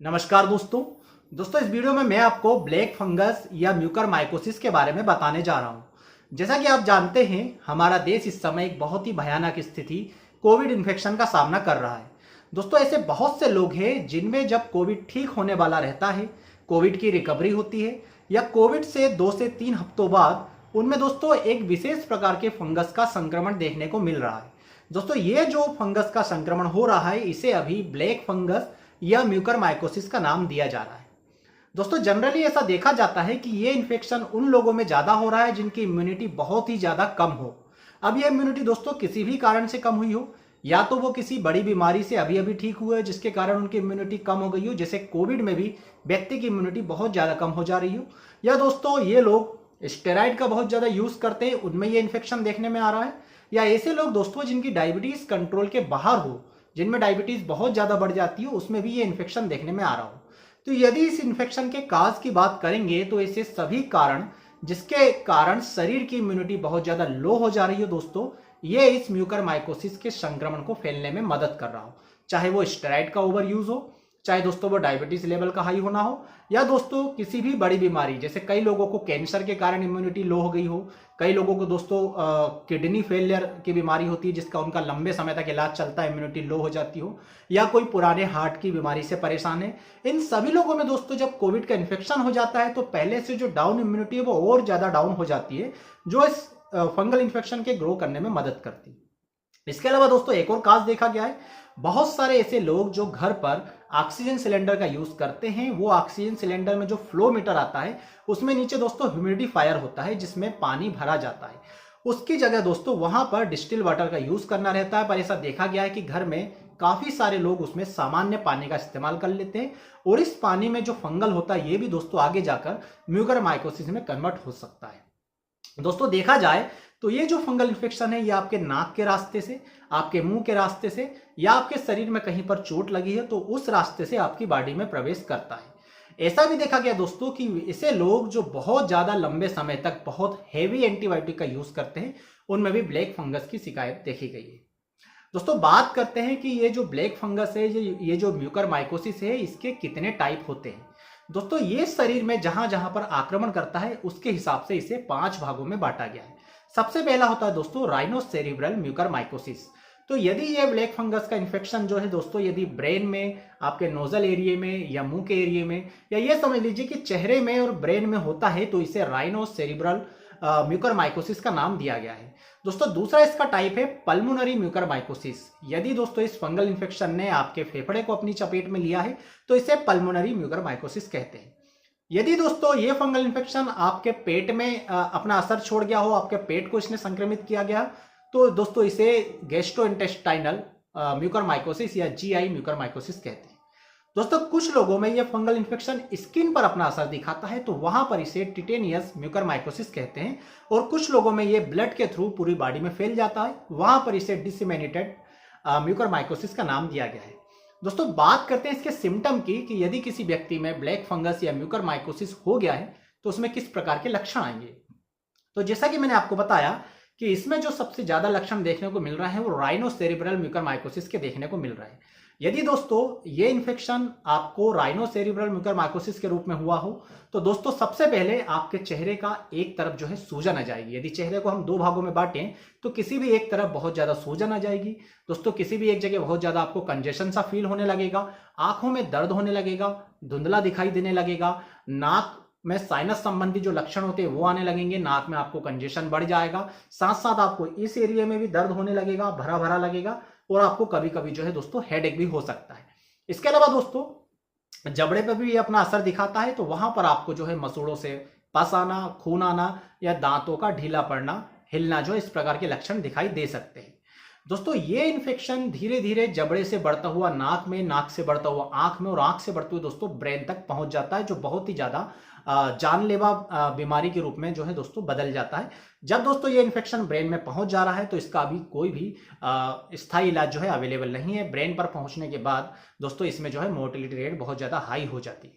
नमस्कार दोस्तों। इस वीडियो में मैं आपको ब्लैक फंगस या म्यूकरमाइकोसिस के बारे में बताने जा रहा हूं। जैसा कि आप जानते हैं, हमारा देश इस समय एक बहुत ही भयानक स्थिति कोविड इन्फेक्शन का सामना कर रहा है। ऐसे बहुत से लोग हैं जिनमें जब कोविड ठीक होने वाला रहता है, कोविड की रिकवरी होती है या कोविड से 2 से 3 हफ्तों बाद उनमें एक विशेष प्रकार के फंगस का संक्रमण देखने को मिल रहा है। ये जो फंगस का संक्रमण हो रहा है, इसे अभी ब्लैक फंगस या म्यूकरमाइकोसिस का नाम दिया जा रहा है। जनरली ऐसा देखा जाता है कि ये इन्फेक्शन उन लोगों में ज्यादा हो रहा है जिनकी इम्यूनिटी बहुत ही ज्यादा कम हो। अब ये इम्यूनिटी किसी भी कारण से कम हुई हो, या तो वो किसी बड़ी बीमारी से अभी अभी ठीक हुए जिसके कारण उनकी इम्यूनिटी कम हो गई हो, जैसे कोविड में भी व्यक्ति की इम्यूनिटी बहुत ज्यादा कम हो जा रही हो, या ये लोग स्टेरॉइड का बहुत ज्यादा यूज करते हैं, उनमें ये इन्फेक्शन देखने में आ रहा है, या ऐसे लोग जिनकी डायबिटीज कंट्रोल के बाहर हो, जिनमें डायबिटीज बहुत ज्यादा बढ़ जाती हो, उसमें भी ये इन्फेक्शन देखने में आ रहा हो। तो यदि इस इन्फेक्शन के काज की बात करेंगे तो ऐसे सभी कारण जिसके कारण शरीर की इम्यूनिटी बहुत ज्यादा लो हो जा रही हो, ये इस म्यूकरमाइकोसिस के संक्रमण को फैलने में मदद कर रहा हो। चाहे वो स्टेरॉइड का ओवर यूज हो, चाहे वो डायबिटीज लेवल का हाई होना हो, या किसी भी बड़ी बीमारी, जैसे कई लोगों को कैंसर के कारण इम्यूनिटी लो हो गई हो, कई लोगों को किडनी फेलियर की बीमारी होती है जिसका उनका लंबे समय तक इलाज चलता है, इम्यूनिटी लो हो जाती हो, या कोई पुराने हार्ट की बीमारी से परेशान है। इन सभी लोगों में जब कोविड का इन्फेक्शन हो जाता है तो पहले से जो डाउन इम्यूनिटी है वो और ज्यादा डाउन हो जाती है, जो इस फंगल इन्फेक्शन के ग्रो करने में मदद करती है। इसके अलावा एक और काज देखा गया है, बहुत सारे ऐसे लोग जो घर पर ऑक्सीजन सिलेंडर का यूज करते हैं, वो ऑक्सीजन सिलेंडर में जो फ्लो मीटर आता है उसमें नीचे ह्यूमिडिफायर होता है जिसमें पानी भरा जाता है। उसकी जगह वहां पर डिस्टिल वाटर का यूज करना रहता है, पर ऐसा देखा गया है कि घर में काफी सारे लोग उसमें सामान्य पानी का इस्तेमाल कर लेते हैं, और इस पानी में जो फंगल होता है ये भी आगे जाकर म्यूकरमाइकोसिस में कन्वर्ट हो सकता है। देखा जाए तो ये जो फंगल इन्फेक्शन है, ये आपके नाक के रास्ते से, आपके मुंह के रास्ते से, या आपके शरीर में कहीं पर चोट लगी है तो उस रास्ते से आपकी बॉडी में प्रवेश करता है। ऐसा भी देखा गया कि इसे लोग जो बहुत ज्यादा लंबे समय तक बहुत हेवी एंटीबायोटिक का यूज करते हैं, उनमें भी ब्लैक फंगस की शिकायत देखी गई है। बात करते हैं कि ये जो ब्लैक फंगस है, ये जो म्यूकरमाइकोसिस है, इसके कितने टाइप होते हैं। ये शरीर में जहां जहां पर आक्रमण करता है उसके हिसाब से इसे 5 भागों में बांटा गया है। सबसे पहला होता है राइनोसेरिब्रल म्यूकरमाइकोसिस। तो यदि ये ब्लैक फंगस का इन्फेक्शन जो है यदि ब्रेन में, आपके नोजल एरिया में या मुंह के एरिया में, या ये समझ लीजिए कि चेहरे में और ब्रेन में होता है, तो इसे राइनोसेरिब्रल म्यूकरमाइकोसिस का नाम दिया गया है। दूसरा इसका टाइप है पल्मोनरी म्यूकरमाइकोसिस। यदि इस फंगल इन्फेक्शन ने आपके फेफड़े को अपनी चपेट में लिया है तो इसे पल्मोनरी म्यूकरमाइकोसिस कहते हैं। यदि ये फंगल इन्फेक्शन आपके पेट में अपना असर छोड़ गया हो, आपके पेट को इसने संक्रमित किया गया, तो इसे गैस्ट्रोइंटेस्टाइनल म्यूकरमाइकोसिस या जीआई म्यूकरमाइकोसिस कहते हैं। कुछ लोगों में यह फंगल इन्फेक्शन स्किन पर अपना असर दिखाता है, तो वहां पर इसे टिटेनियस म्यूकरमाइकोसिस कहते हैं, और कुछ लोगों में यह ब्लड के थ्रू पूरी बॉडी में फैल जाता है, वहां पर इसे डिसेमिनेटेड म्यूकरमाइकोसिस का नाम दिया गया है। बात करते हैं इसके सिम्टम की, कि यदि किसी व्यक्ति में ब्लैक फंगस या म्यूकरमाइकोसिस हो गया है तो उसमें किस प्रकार के लक्षण आएंगे। तो जैसा कि मैंने आपको बताया कि इसमें जो सबसे ज्यादा लक्षण देखने को मिल रहा है वो राइनोसेरिब्रल म्यूकरमाइकोसिस के देखने को मिल रहा है। यदि ये इन्फेक्शन आपको राइनोसेरिब्रल म्यूकरमाइकोसिस के रूप में हुआ हो तो सबसे पहले आपके चेहरे का एक तरफ जो है सूजन आ जाएगी। यदि चेहरे को हम 2 भागों में बांटें तो किसी भी एक तरफ बहुत ज्यादा सूजन आ जाएगी। किसी भी एक जगह बहुत ज्यादा आपको कंजेशन सा फील होने लगेगा, आंखों में दर्द होने लगेगा, धुंधला दिखाई देने लगेगा, नाक में साइनस संबंधी जो लक्षण होते हैं वो आने लगेंगे, नाक में आपको कंजेशन बढ़ जाएगा, साथ साथ आपको इस एरिया में भी दर्द होने लगेगा, भरा भरा लगेगा, और आपको कभी कभी जो है हेडेक भी हो सकता है। इसके अलावा जबड़े पर भी ये अपना असर दिखाता है, तो वहां पर आपको जो है मसूड़ों से पस आना, खून आना, या दांतों का ढीला पड़ना, हिलना, जो इस प्रकार के लक्षण दिखाई दे सकते हैं। ये इन्फेक्शन धीरे धीरे जबड़े से बढ़ता हुआ नाक में, नाक से बढ़ता हुआ आंख में, और आंख से बढ़ते हुए ब्रेन तक पहुंच जाता है, जो बहुत ही ज्यादा जानलेवा बीमारी के रूप में जो है बदल जाता है। जब ये इन्फेक्शन ब्रेन में पहुंच जा रहा है तो इसका अभी कोई भी स्थायी इलाज जो है अवेलेबल नहीं है। ब्रेन पर पहुंचने के बाद इसमें जो है मोर्टेलिटी रेट बहुत ज्यादा हाई हो जाती है।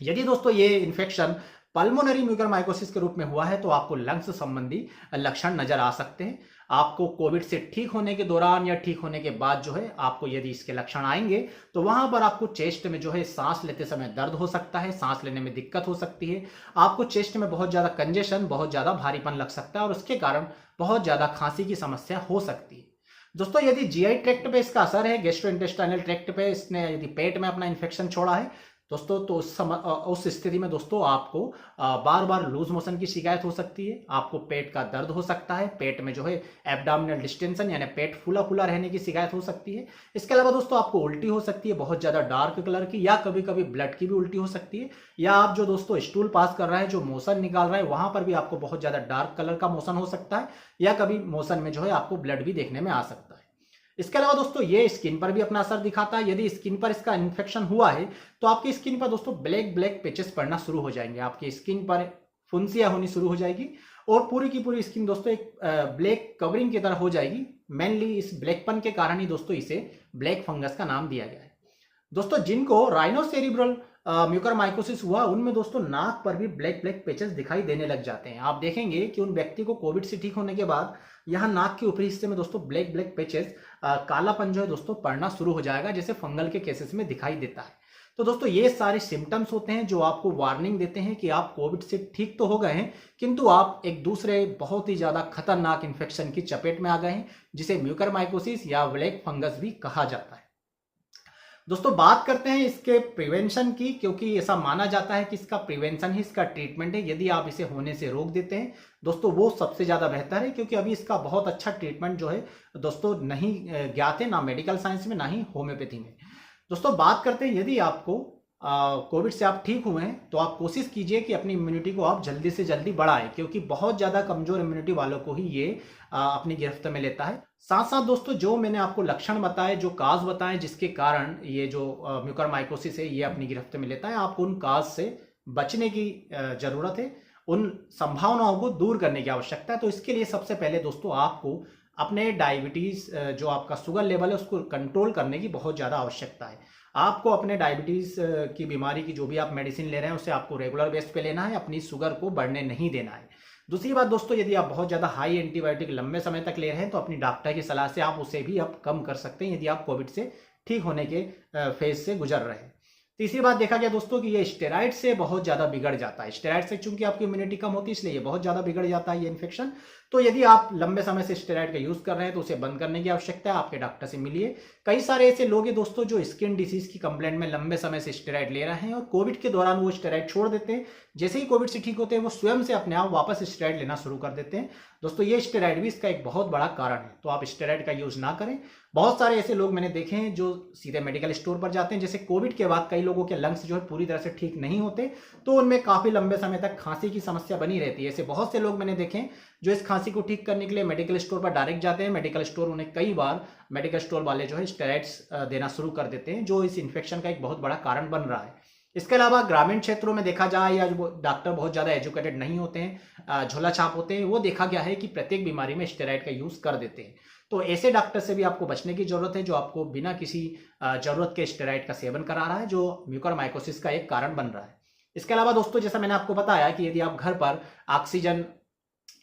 यदि ये इन्फेक्शन पल्मोनरी म्यूकरमाइकोसिस के रूप में हुआ है तो आपको लंग्स संबंधी लक्षण नजर आ सकते हैं। आपको कोविड से ठीक होने के दौरान या ठीक होने के बाद जो है आपको यदि इसके लक्षण आएंगे तो वहां पर आपको चेस्ट में जो है सांस लेते समय दर्द हो सकता है, सांस लेने में दिक्कत हो सकती है, आपको चेस्ट में बहुत ज्यादा कंजेशन, बहुत ज्यादा भारीपन लग सकता है और उसके कारण बहुत ज्यादा खांसी की समस्या हो सकती है। दोस्तों यदि जीआई ट्रैक्ट पे इसका असर है, गैस्ट्रोइंटेस्टाइनल ट्रैक्ट पे इसने यदि पेट में अपना इन्फेक्शन छोड़ा है दोस्तों, तो उस स्थिति में दोस्तों आपको बार बार लूज मोशन की शिकायत हो सकती है, आपको पेट का दर्द हो सकता है, पेट में जो है एब्डोमिनल डिस्टेंशन यानी पेट फूला फूला रहने की शिकायत हो सकती है। इसके अलावा दोस्तों आपको उल्टी हो सकती है बहुत ज्यादा डार्क कलर की, या कभी कभी ब्लड की भी उल्टी हो सकती है, या आप जो दोस्तों स्टूल पास कर रहे हैं, जो मोशन निकाल रहा है वहां पर भी आपको बहुत ज्यादा डार्क कलर का मोशन हो सकता है, या कभी मोशन में जो है आपको ब्लड भी देखने में आ सकता है। इसके अलावा दोस्तों ये स्किन पर भी अपना असर दिखाता है। यदि स्किन पर इसका इन्फेक्शन हुआ है तो आपकी स्किन पर दोस्तों ब्लैक ब्लैक पैचेस पड़ना शुरू हो जाएंगे, आपकी स्किन पर फुंसियां होनी शुरू हो जाएगी और पूरी की पूरी स्किन दोस्तों एक ब्लैक कवरिंग की तरह हो जाएगी। मेनली इस ब्लैकपन के कारण ही दोस्तों इसे ब्लैक फंगस का नाम दिया गया है। दोस्तों जिनको राइनोसेरिब्रल म्यूकरमाइकोसिस हुआ उनमें दोस्तों नाक पर भी ब्लैक ब्लैक पैचेस दिखाई देने लग जाते हैं। आप देखेंगे कि उन व्यक्ति को कोविड से ठीक होने के बाद यहाँ नाक के ऊपरी हिस्से में दोस्तों ब्लैक ब्लैक पैचेस, कालापन जो है दोस्तों पड़ना शुरू हो जाएगा, जैसे फंगल के केसेस में दिखाई देता है। तो दोस्तों ये सारे सिम्टम्स होते हैं जो आपको वार्निंग देते हैं कि आप कोविड से ठीक तो हो गए हैं किंतु आप एक दूसरे बहुत ही ज्यादा खतरनाक इंफेक्शन की चपेट में आ गए हैं, जिसे म्यूकरमाइकोसिस या ब्लैक फंगस भी कहा जाता है। दोस्तों बात करते हैं इसके प्रिवेंशन की, क्योंकि ऐसा माना जाता है कि इसका प्रिवेंशन ही इसका ट्रीटमेंट है। यदि आप इसे होने से रोक देते हैं दोस्तों वो सबसे ज्यादा बेहतर है, क्योंकि अभी इसका बहुत अच्छा ट्रीटमेंट जो है दोस्तों नहीं ज्ञात है, ना मेडिकल साइंस में ना ही होम्योपैथी में। दोस्तों बात करते हैं यदि आपको कोविड से आप ठीक हुए हैं तो आप कोशिश कीजिए कि अपनी इम्यूनिटी को आप जल्दी से जल्दी बढ़ाएं, क्योंकि बहुत ज्यादा कमजोर इम्यूनिटी वालों को ही ये अपनी गिरफ्त में लेता है। साथ साथ दोस्तों जो मैंने आपको लक्षण बताए, जो काज बताए जिसके कारण ये जो म्यूकरमाइकोसिस है ये अपनी गिरफ्त में लेता है, आपको उन काज से बचने की जरूरत है, उन संभावनाओं को दूर करने की आवश्यकता है। तो इसके लिए सबसे पहले दोस्तों आपको अपने डायबिटीज जो आपका शुगर लेवल है उसको कंट्रोल करने की बहुत ज्यादा आवश्यकता है। आपको अपने डायबिटीज की बीमारी की जो भी आप मेडिसिन ले रहे हैं उसे आपको रेगुलर बेस पे लेना है, अपनी शुगर को बढ़ने नहीं देना है। दूसरी बात दोस्तों, यदि आप बहुत ज्यादा हाई एंटीबायोटिक लंबे समय तक ले रहे हैं तो अपनी डॉक्टर की सलाह से आप उसे भी अब कम कर सकते हैं, यदि आप कोविड से ठीक होने के फेज से गुजर रहे हैं। तीसरी बात देखा गया दोस्तों कि ये स्टेरॉइड से बहुत ज्यादा बिगड़ जाता है। स्टेरॉइड से चूंकि आपकी इम्यूनिटी कम होती है इसलिए ये बहुत ज्यादा बिगड़ जाता है ये इन्फेक्शन। तो यदि आप लंबे समय से स्टेरॉइड का यूज कर रहे हैं तो उसे बंद करने की आवश्यकता है, आपके डॉक्टर से मिलिए। कई सारे ऐसे लोग हैं दोस्तों जो स्किन डिसीज की कंप्लेंट में लंबे समय से स्टेरॉइड ले रहे हैं और कोविड के दौरान वो स्टेरॉइड छोड़ देते हैं, जैसे ही कोविड से ठीक होते हैं वो स्वयं से अपने आप वापस स्टेरॉइड लेना शुरू कर देते हैं। दोस्तों ये स्टेरॉइड भी इसका एक बहुत बड़ा कारण है, तो आप स्टेरॉइड का यूज ना करें। बहुत सारे ऐसे लोग मैंने देखे हैं जो सीधे मेडिकल स्टोर पर जाते हैं, जैसे कोविड के बाद कई लोगों के लंग्स जो है पूरी तरह से ठीक नहीं होते तो उनमें काफी लंबे समय तक खांसी की समस्या बनी रहती है। ऐसे बहुत से लोग मैंने देखे हैं जो इस खांसी को ठीक करने के लिए मेडिकल स्टोर पर डायरेक्ट जाते हैं। मेडिकल स्टोर उन्हें कई बार मेडिकल स्टोर वाले जो है स्टेरॉइड्स देना शुरू कर देते हैं, जो इस इन्फेक्शन का एक बहुत बड़ा कारण बन रहा है। इसके अलावा ग्रामीण क्षेत्रों में देखा जाए या जो डॉक्टर बहुत ज्यादा एजुकेटेड नहीं होते हैं, झोला छाप होते हैं, वो देखा गया है कि प्रत्येक बीमारी में स्टेरॉइड का यूज कर देते हैं। तो ऐसे डॉक्टर से भी आपको बचने की जरूरत है जो आपको बिना किसी जरूरत के स्टेरॉइड का सेवन करा रहा है, जो म्यूकरमाइकोसिस का एक कारण बन रहा है। इसके अलावा दोस्तों जैसा मैंने आपको बताया कि यदि आप घर पर ऑक्सीजन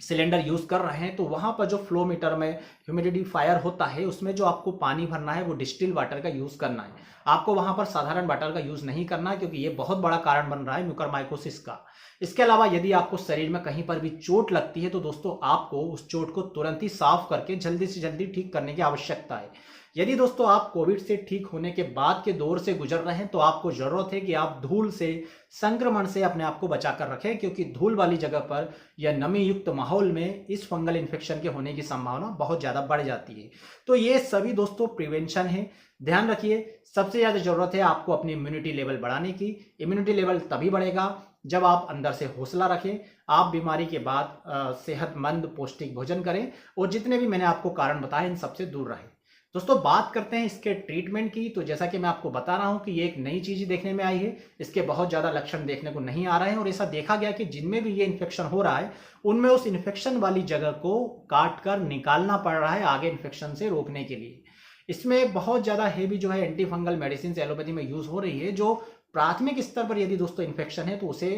सिलेंडर यूज कर रहे हैं तो वहां पर जो फ्लो मीटर में ह्यूमिडिफायर होता है उसमें जो आपको पानी भरना है वो डिस्टिल वाटर का यूज करना है। आपको वहां पर साधारण वाटर का यूज नहीं करना है, क्योंकि ये बहुत बड़ा कारण बन रहा है म्यूकरमाइकोसिस का। इसके अलावा यदि आपको शरीर में कहीं पर भी चोट लगती है तो दोस्तों आपको उस चोट को तुरंत ही साफ करके जल्दी से जल्दी ठीक करने की आवश्यकता है। यदि दोस्तों आप कोविड से ठीक होने के बाद के दौर से गुजर रहे हैं तो आपको जरूरत है कि आप धूल से, संक्रमण से अपने आप को बचाकर रखें, क्योंकि धूल वाली जगह पर या नमी युक्त माहौल में इस फंगल इन्फेक्शन के होने की संभावना बहुत ज्यादा बढ़ जाती है। तो ये सभी दोस्तों प्रिवेंशन है, ध्यान रखिए। सबसे ज्यादा जरूरत है आपको अपनी इम्यूनिटी लेवल बढ़ाने की। इम्यूनिटी लेवल तभी बढ़ेगा जब आप अंदर से हौसला रखें, आप बीमारी के बाद सेहतमंद पौष्टिक भोजन करें और जितने भी मैंने आपको कारण बताए इन सबसे दूर रहें। दोस्तों बात करते हैं इसके ट्रीटमेंट की। तो जैसा कि मैं आपको बता रहा हूं कि ये एक नई चीज देखने में आई है, इसके बहुत ज्यादा लक्षण देखने को नहीं आ रहे हैं और ऐसा देखा गया कि जिनमें भी ये इन्फेक्शन हो रहा है उनमें उस इन्फेक्शन वाली जगह को काट कर निकालना पड़ रहा है आगे इन्फेक्शन से रोकने के लिए। इसमें बहुत ज्यादा हेवी जो है एंटी फंगल मेडिसिन एलोपैथी में यूज हो रही है, जो प्राथमिक स्तर पर यदि दोस्तों इन्फेक्शन है तो उसे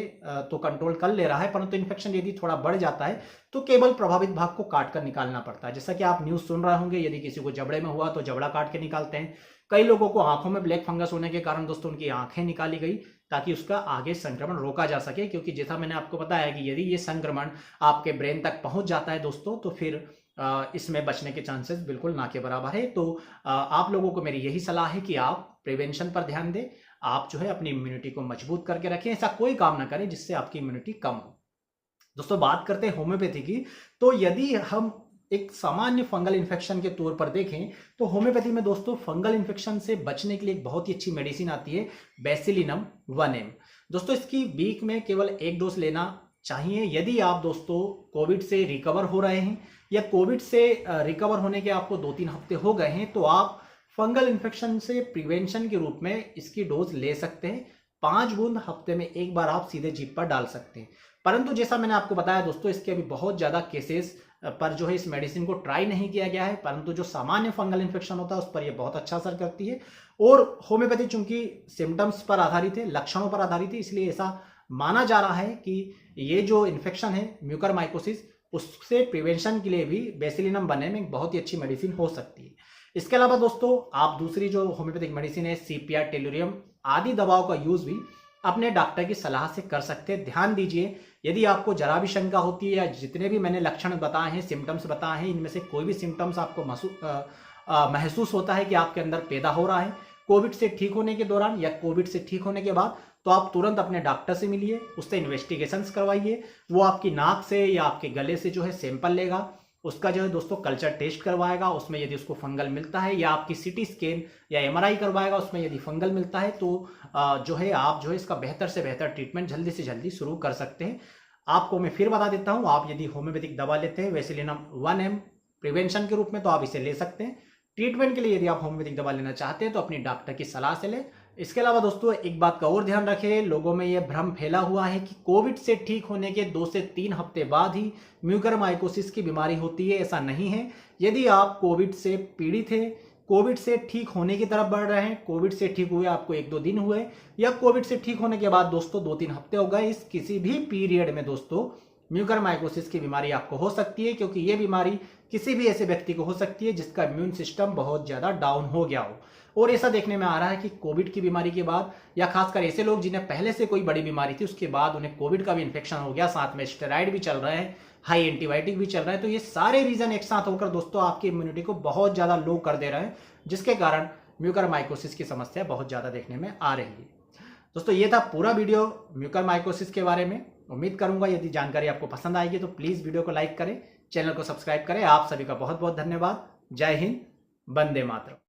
तो कंट्रोल कर ले रहा है, परंतु इन्फेक्शन यदि थोड़ा बढ़ जाता है तो केवल प्रभावित भाग को काट कर निकालना पड़ता है। जैसा कि आप न्यूज सुन रहे होंगे, यदि किसी को जबड़े में हुआ तो जबड़ा काट के निकालते हैं। कई लोगों को आंखों में ब्लैक फंगस होने के कारण दोस्तों उनकी आंखें निकाली गई ताकि उसका आगे संक्रमण रोका जा सके, क्योंकि जैसा मैंने आपको बताया कि यदि ये संक्रमण आपके ब्रेन तक पहुंच जाता है दोस्तों तो फिर इसमें बचने के चांसेस बिल्कुल ना के बराबर है। तो आप लोगों को मेरी यही सलाह है कि आप प्रिवेंशन पर ध्यान दें, आप जो है अपनी इम्यूनिटी को मजबूत करके रखें, ऐसा कोई काम ना करें जिससे आपकी इम्यूनिटी कम हो। दोस्तों बात करते हैं होम्योपैथी की, तो यदि हम एक सामान्य फंगल इन्फेक्शन के तौर पर देखें तो होम्योपैथी में दोस्तों फंगल इन्फेक्शन से बचने के लिए एक बहुत ही अच्छी मेडिसिन आती है, बेसिलिनम 1M। दोस्तों इसकी वीक में केवल 1 डोज लेना चाहिए। यदि आप दोस्तों कोविड से रिकवर हो रहे हैं या कोविड से रिकवर होने के आपको 2-3 हफ्ते हो गए हैं तो आप फंगल इन्फेक्शन से प्रिवेंशन के रूप में इसकी डोज ले सकते हैं। 5 बूंद हफ्ते में 1 बार आप सीधे जीभ पर डाल सकते हैं। परंतु जैसा मैंने आपको बताया दोस्तों, इसके अभी बहुत ज्यादा केसेस पर जो है इस मेडिसिन को ट्राई नहीं किया गया है, परंतु जो सामान्य फंगल इन्फेक्शन होता है उस पर यह बहुत अच्छा असर करती है। और होम्योपैथी चूंकि सिम्टम्स पर आधारित है, लक्षणों पर आधारित है, इसलिए ऐसा माना जा रहा है कि ये जो इन्फेक्शन है म्यूकरमाइकोसिस, उससे प्रिवेंशन के लिए भी बेसिलिनम 1M एक बहुत ही अच्छी मेडिसिन हो सकती है। इसके अलावा दोस्तों आप दूसरी जो होम्योपैथिक मेडिसिन है सीपिया, टेलुरियम आदि दवाओं का यूज भी अपने डॉक्टर की सलाह से कर सकते हैं। ध्यान दीजिए, यदि आपको जरा भी शंका होती है या जितने भी मैंने लक्षण बताए हैं, सिम्टम्स बताए हैं, इनमें से कोई भी सिम्टम्स आपको महसूस होता है कि आपके अंदर पैदा हो रहा है कोविड से ठीक होने के दौरान या कोविड से ठीक होने के बाद, तो आप तुरंत अपने डॉक्टर से मिलिए, उससे इन्वेस्टिगेशंस करवाइए। वो आपकी नाक से या आपके गले से जो है सैंपल लेगा, उसका जो है दोस्तों कल्चर टेस्ट करवाएगा, उसमें यदि उसको फंगल मिलता है, या आपकी सीटी स्कैन या एमआरआई करवाएगा, उसमें यदि फंगल मिलता है तो जो है आप जो है इसका बेहतर से बेहतर ट्रीटमेंट जल्दी से जल्दी शुरू कर सकते हैं। आपको मैं फिर बता देता हूं, आप यदि होम्योपैथिक दवा लेते हैं बेसिलिनम 1M प्रिवेंशन के रूप में तो आप इसे ले सकते हैं। ट्रीटमेंट के लिए यदि आप होम्योपैथिक दवा लेना चाहते हैं तो अपनी डॉक्टर की सलाह से लें। इसके अलावा दोस्तों एक बात का और ध्यान रखें, लोगों में यह भ्रम फैला हुआ है कि कोविड से ठीक होने के 2 से 3 हफ्ते बाद ही म्यूकरमाइकोसिस की बीमारी होती है। ऐसा नहीं है। यदि आप कोविड से पीड़ित हैं, कोविड से ठीक होने की तरफ बढ़ रहे हैं, कोविड से ठीक हुए आपको 1-2 दिन हुए, या कोविड से ठीक होने के बाद दोस्तों 2-3 हफ्ते हो गए, इस किसी भी पीरियड में दोस्तों म्यूकरमाइकोसिस की बीमारी आपको हो सकती है, क्योंकि यह बीमारी किसी भी ऐसे व्यक्ति को हो सकती है जिसका इम्यून सिस्टम बहुत ज्यादा डाउन हो गया हो। और ऐसा देखने में आ रहा है कि कोविड की बीमारी के बाद, या खासकर ऐसे लोग जिन्हें पहले से कोई बड़ी बीमारी थी उसके बाद उन्हें कोविड का भी इन्फेक्शन हो गया, साथ में स्टेरॉइड भी चल रहे हैं, हाई एंटीबायोटिक भी चल रहा है, तो ये सारे रीजन एक साथ होकर दोस्तों आपकी इम्यूनिटी को बहुत ज्यादा लो कर दे रहे हैं, जिसके कारण म्यूकरमाइकोसिस की समस्या बहुत ज्यादा देखने में आ रही है। दोस्तों ये था पूरा वीडियो म्यूकरमाइकोसिस के बारे में। उम्मीद करूंगा यदि जानकारी आपको पसंद आएगी तो प्लीज वीडियो को लाइक करें, चैनल को सब्सक्राइब करें। आप सभी का बहुत बहुत धन्यवाद। जय हिंद, वंदे मातरम।